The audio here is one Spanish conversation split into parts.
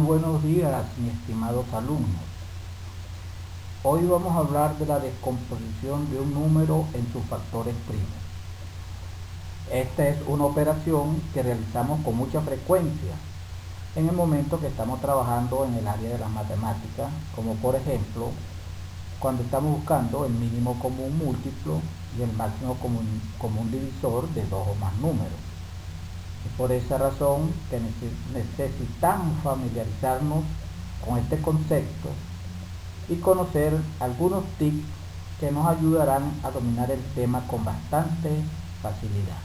buenos días, mis estimados alumnos. Hoy vamos a hablar de la descomposición de un número en sus factores primos. Esta es una operación que realizamos con mucha frecuencia en el momento que estamos trabajando en el área de las matemáticas, como por ejemplo, cuando estamos buscando el mínimo común múltiplo y el máximo común divisor de dos o más números. Es por esa razón que necesitamos familiarizarnos con este concepto y conocer algunos tips que nos ayudarán a dominar el tema con bastante facilidad.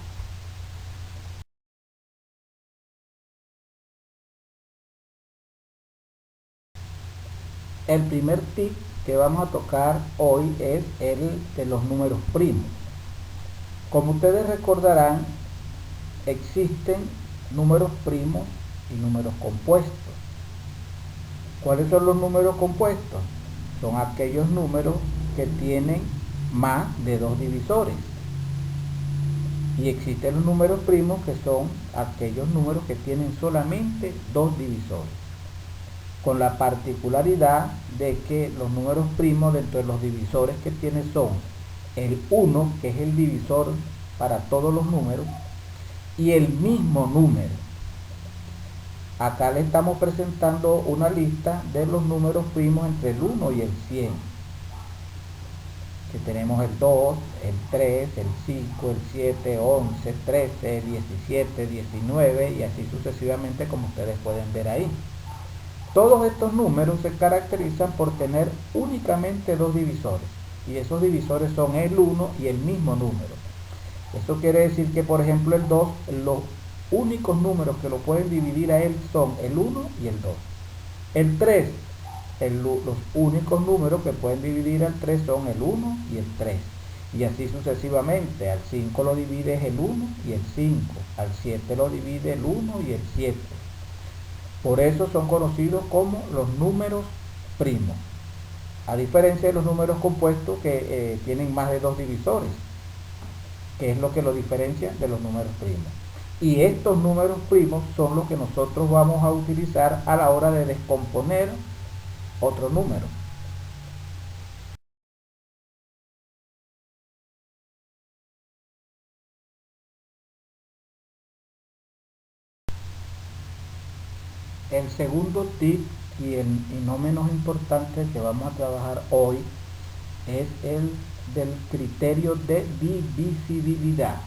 El primer tip que vamos a tocar hoy es el de los números primos. Como ustedes recordarán, existen números primos y números compuestos. ¿Cuáles son los números compuestos? Son aquellos números que tienen más de dos divisores. Y existen los números primos, que son aquellos números que tienen solamente dos divisores, con la particularidad de que los números primos dentro de los divisores que tiene son el 1, que es el divisor para todos los números, y el mismo número. Acá le estamos presentando una lista de los números primos entre el 1 y el 100, que tenemos el 2, el 3, el 5, el 7, 11, 13, 17, 19 y así sucesivamente, como ustedes pueden ver ahí. Todos estos números se caracterizan por tener únicamente dos divisores, y esos divisores son el 1 y el mismo número. Esto quiere decir que, por ejemplo, el 2, los únicos números que lo pueden dividir a él son el 1 y el 2. El 3, los únicos números que pueden dividir al 3 son el 1 y el 3. Y así sucesivamente. Al 5 lo divide el 1 y el 5. Al 7 lo divide el 1 y el 7. Por eso son conocidos como los números primos. A diferencia de los números compuestos que tienen más de dos divisores, que es lo que lo diferencia de los números primos. Y estos números primos son los que nosotros vamos a utilizar a la hora de descomponer otro número. El segundo tip y no menos importante que vamos a trabajar hoy es el del criterio de divisibilidad.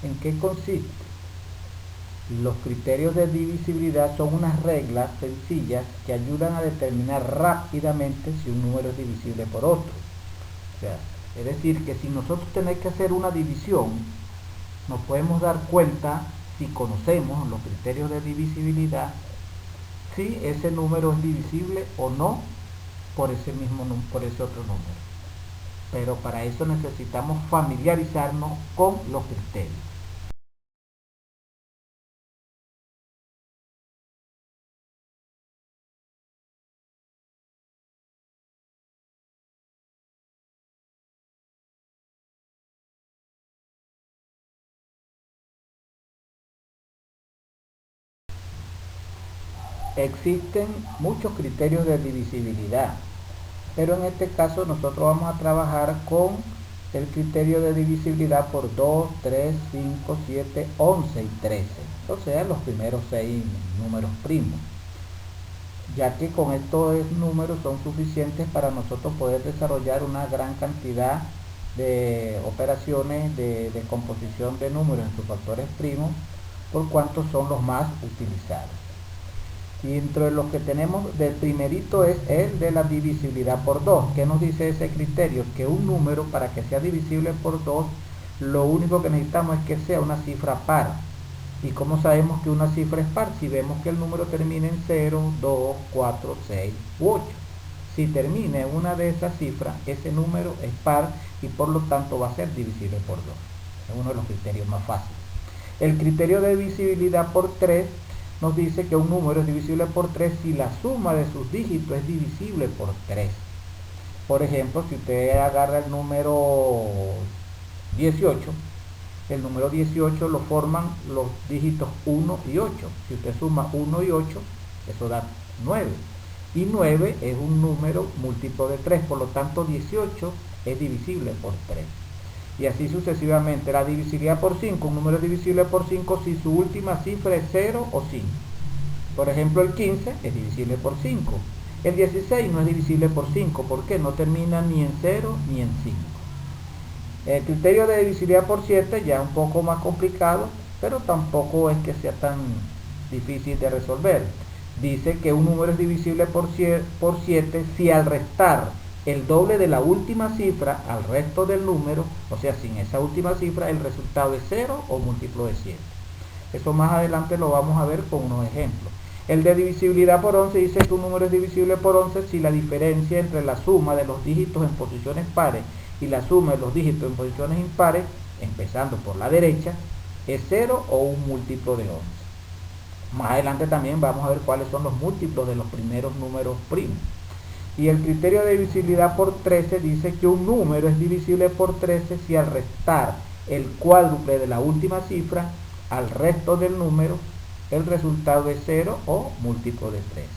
¿En qué consiste? Los criterios de divisibilidad son unas reglas sencillas que ayudan a determinar rápidamente si un número es divisible por otro. O sea, es decir, que si nosotros tenemos que hacer una división, nos podemos dar cuenta, si conocemos los criterios de divisibilidad, si ese número es divisible o no por ese otro número. Pero para eso necesitamos familiarizarnos con los criterios. Existen muchos criterios de divisibilidad, pero en este caso nosotros vamos a trabajar con el criterio de divisibilidad por 2, 3, 5, 7, 11 y 13, o sea, los primeros 6 números primos, ya que con estos números son suficientes para nosotros poder desarrollar una gran cantidad de operaciones de descomposición de números en sus factores primos, por cuanto son los más utilizados. Y dentro de los que tenemos, del primerito es el de la divisibilidad por 2. ¿Qué nos dice ese criterio? Que un número, para que sea divisible por 2, lo único que necesitamos es que sea una cifra par. ¿Y cómo sabemos que una cifra es par? Si vemos que el número termina en 0, 2, 4, 6 u 8. Si termina en una de esas cifras, ese número es par y por lo tanto va a ser divisible por 2. Es uno de los criterios más fáciles. El criterio de divisibilidad por 3 nos dice que un número es divisible por 3 si la suma de sus dígitos es divisible por 3. Por ejemplo, si usted agarra el número 18, el número 18 lo forman los dígitos 1 y 8. Si usted suma 1 y 8, eso da 9. Y 9 es un número múltiplo de 3, por lo tanto 18 es divisible por 3. Y así sucesivamente. La divisibilidad por 5, un número es divisible por 5 si su última cifra es 0 o 5. Por ejemplo, el 15 es divisible por 5. El 16 no es divisible por 5, ¿por qué? No termina ni en 0 ni en 5. El criterio de divisibilidad por 7 ya es un poco más complicado, pero tampoco es que sea tan difícil de resolver. Dice que un número es divisible por 7 si al restar el doble de la última cifra al resto del número, o sea, sin esa última cifra, el resultado es 0 o múltiplo de 7. Eso más adelante lo vamos a ver con unos ejemplos. El de divisibilidad por 11 dice que un número es divisible por 11 si la diferencia entre la suma de los dígitos en posiciones pares y la suma de los dígitos en posiciones impares, empezando por la derecha, es 0 o un múltiplo de 11. Más adelante también vamos a ver cuáles son los múltiplos de los primeros números primos. Y el criterio de divisibilidad por 13 dice que un número es divisible por 13 si al restar el cuádruple de la última cifra al resto del número, el resultado es 0 o múltiplo de 13.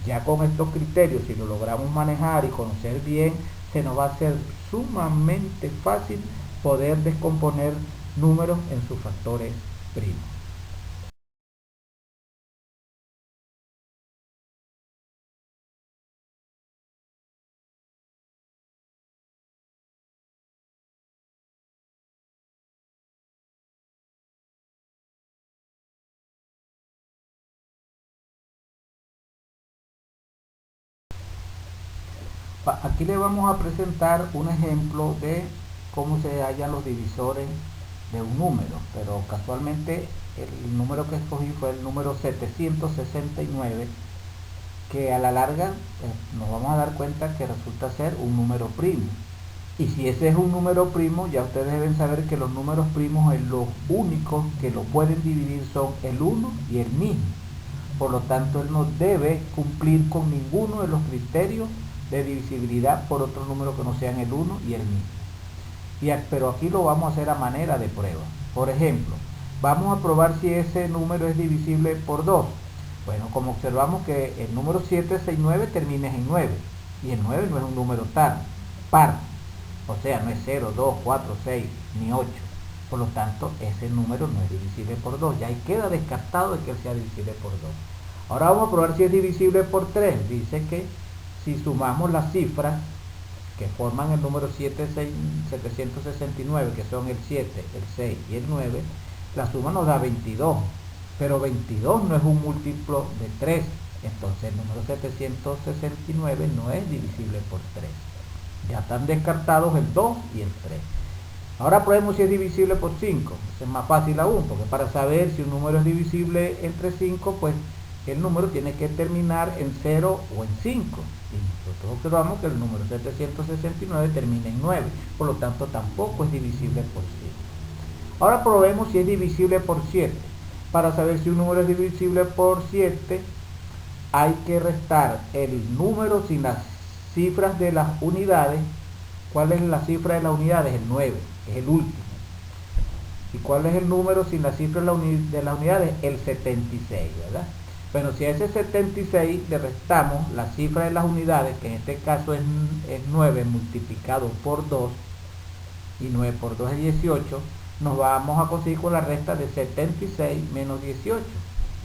Ya con estos criterios, si lo logramos manejar y conocer bien, se nos va a hacer sumamente fácil poder descomponer números en sus factores primos. Aquí le vamos a presentar un ejemplo de cómo se hallan los divisores de un número, pero casualmente el número que escogí fue el número 769, que a la larga nos vamos a dar cuenta que resulta ser un número primo. Y si ese es un número primo, ya ustedes deben saber que los números primos, los únicos que lo pueden dividir son el 1 y el mismo. Por lo tanto, él no debe cumplir con ninguno de los criterios de divisibilidad por otro número que no sean el 1 y el mismo. Pero aquí lo vamos a hacer a manera de prueba. Por ejemplo, vamos a probar si ese número es divisible por 2. Bueno, como observamos que el número 769 termina en 9, y el 9 no es un número par, o sea, no es 0, 2, 4, 6, ni 8. Por lo tanto, ese número no es divisible por 2, ya ahí queda descartado de que sea divisible por 2. Ahora vamos a probar si es divisible por 3. Dice que si sumamos las cifras que forman el número 769, que son el 7, el 6 y el 9, la suma nos da 22. Pero 22 no es un múltiplo de 3, entonces el número 769 no es divisible por 3. Ya están descartados el 2 y el 3. Ahora probemos si es divisible por 5. Es más fácil aún, porque para saber si un número es divisible entre 5, pues el número tiene que terminar en 0 o en 5. Y nosotros observamos que el número 769 termina en 9, por lo tanto tampoco es divisible por 5. Ahora probemos si es divisible por 7. Para saber si un número es divisible por 7, hay que restar el número sin las cifras de las unidades. ¿Cuál es la cifra de las unidades? El 9, es el último. ¿Y cuál es el número sin la cifra de las unidades? El 76, ¿verdad? Bueno, si a ese 76 le restamos la cifra de las unidades, que en este caso es 9 multiplicado por 2, y 9 por 2 es 18, nos vamos a conseguir con la resta de 76 menos 18.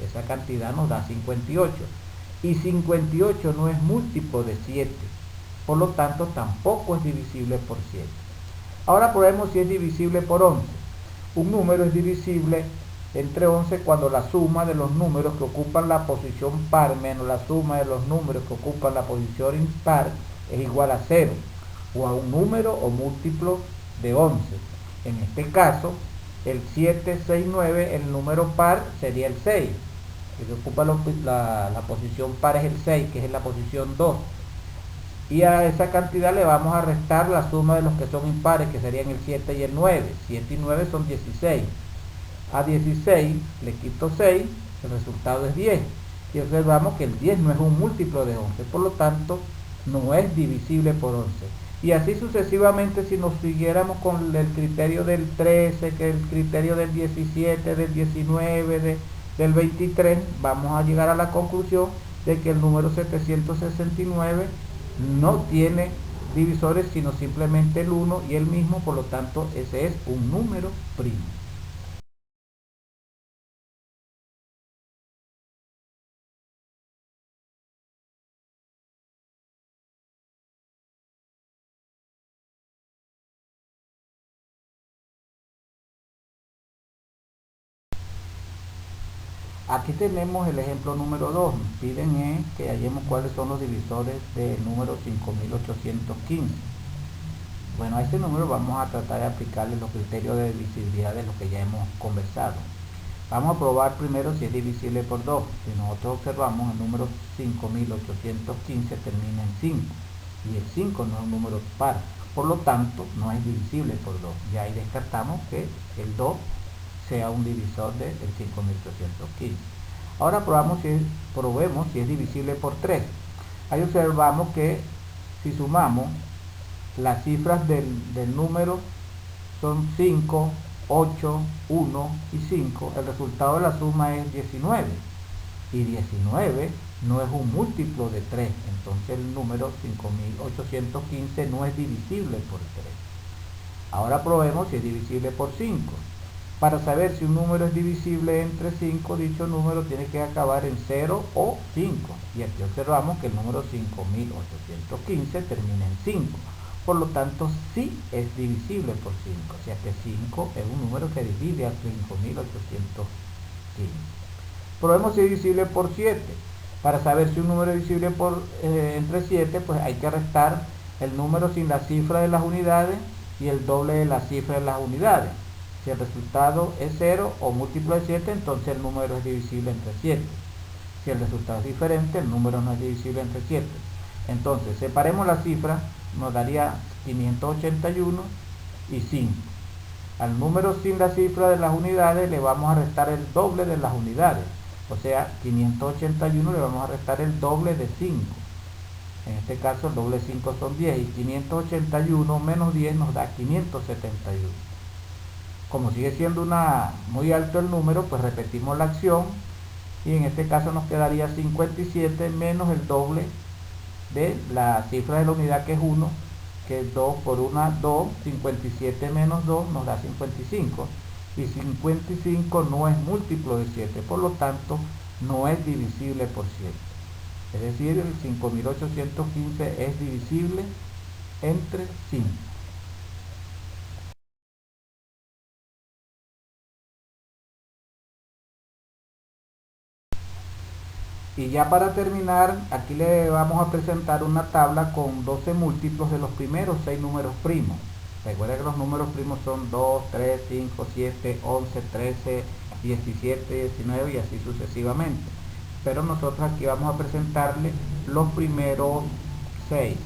Esa cantidad nos da 58. Y 58 no es múltiplo de 7. Por lo tanto, tampoco es divisible por 7. Ahora probemos si es divisible por 11. Un número es divisible entre 11 cuando la suma de los números que ocupan la posición par menos la suma de los números que ocupan la posición impar es igual a 0, o a un número o múltiplo de 11. En este caso, el 769, el número par sería el 6. El que ocupa la posición par es el 6, que es la posición 2. Y a esa cantidad le vamos a restar la suma de los que son impares, que serían el 7 y el 9. 7 y 9 son 16. A 16 le quito 6, el resultado es 10. Y observamos que el 10 no es un múltiplo de 11, por lo tanto no es divisible por 11. Y así sucesivamente, si nos siguiéramos con el criterio del 13, que el criterio del 17, del 19, del 23, vamos a llegar a la conclusión de que el número 769 no tiene divisores sino simplemente el 1 y el mismo, por lo tanto ese es un número primo. Aquí tenemos el ejemplo número 2. Nos piden que hallemos cuáles son los divisores del número 5815. Bueno, a este número vamos a tratar de aplicarle los criterios de divisibilidad de lo que ya hemos conversado. Vamos a probar primero si es divisible por 2. Si nosotros observamos, el número 5815 termina en 5 y el 5 no es un número par, por lo tanto no es divisible por 2. Ya ahí descartamos que el 2 sea un divisor del 5815. Ahora probemos si es divisible por 3. Ahí observamos que si sumamos las cifras del número son 5, 8, 1 y 5, el resultado de la suma es 19. Y 19 no es un múltiplo de 3, entonces el número 5815 no es divisible por 3. Ahora probemos si es divisible por 5. Para saber si un número es divisible entre 5, dicho número tiene que acabar en 0 o 5. Y aquí observamos que el número 5815 termina en 5. Por lo tanto, sí es divisible por 5. O sea que 5 es un número que divide a 5815. Probemos si es divisible por 7. Para saber si un número es divisible entre 7, pues hay que restar el número sin la cifra de las unidades y el doble de la cifra de las unidades. Si el resultado es 0 o múltiplo de 7, entonces el número es divisible entre 7. Si el resultado es diferente, el número no es divisible entre 7. Entonces, separemos la cifra, nos daría 581 y 5. Al número sin la cifra de las unidades le vamos a restar el doble de las unidades. O sea, 581 le vamos a restar el doble de 5. En este caso el doble de 5 son 10 y 581 menos 10 nos da 571. Como sigue siendo muy alto el número, pues repetimos la acción y en este caso nos quedaría 57 menos el doble de la cifra de la unidad, que es 1, que es 2 por 1, 2, 57 menos 2 nos da 55 y 55 no es múltiplo de 7, por lo tanto no es divisible por 7. Es decir, el 5815 es divisible entre 5. Y ya para terminar, aquí le vamos a presentar una tabla con 12 múltiplos de los primeros 6 números primos. Recuerda que los números primos son 2, 3, 5, 7, 11, 13, 17, 19 y así sucesivamente. Pero nosotros aquí vamos a presentarle los primeros 6.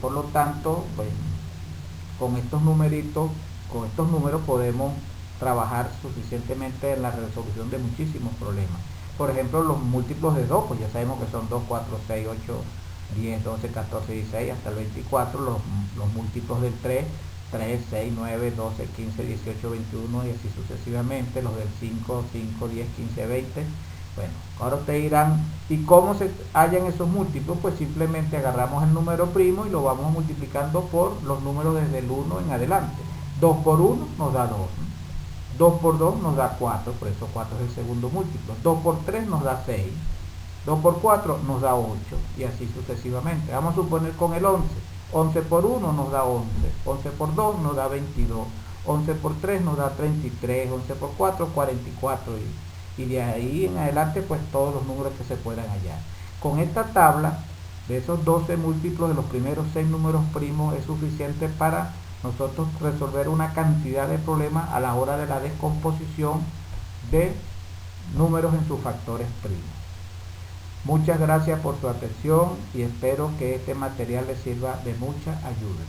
Por lo tanto, pues con estos números podemos trabajar suficientemente en la resolución de muchísimos problemas. Por ejemplo, los múltiplos de 2, pues ya sabemos que son 2, 4, 6, 8, 10, 12, 14, 16, hasta el 24. Los múltiplos del 3, 3, 6, 9, 12, 15, 18, 21 y así sucesivamente. Los del 5, 5, 10, 15, 20. Bueno, ahora ustedes dirán, ¿y cómo se hallan esos múltiplos? Pues simplemente agarramos el número primo y lo vamos multiplicando por los números desde el 1 en adelante. 2 por 1 nos da 2. 2 por 2 nos da 4, por eso 4 es el segundo múltiplo. 2 por 3 nos da 6. 2 por 4 nos da 8 y así sucesivamente. Vamos a suponer con el 11. 11 por 1 nos da 11. 11 por 2 nos da 22. 11 por 3 nos da 33. 11 por 4, 44. Y de ahí en adelante, pues todos los números que se puedan hallar. Con esta tabla de esos 12 múltiplos de los primeros 6 números primos es suficiente para nosotros resolver una cantidad de problemas a la hora de la descomposición de números en sus factores primos. Muchas gracias por su atención y espero que este material les sirva de mucha ayuda.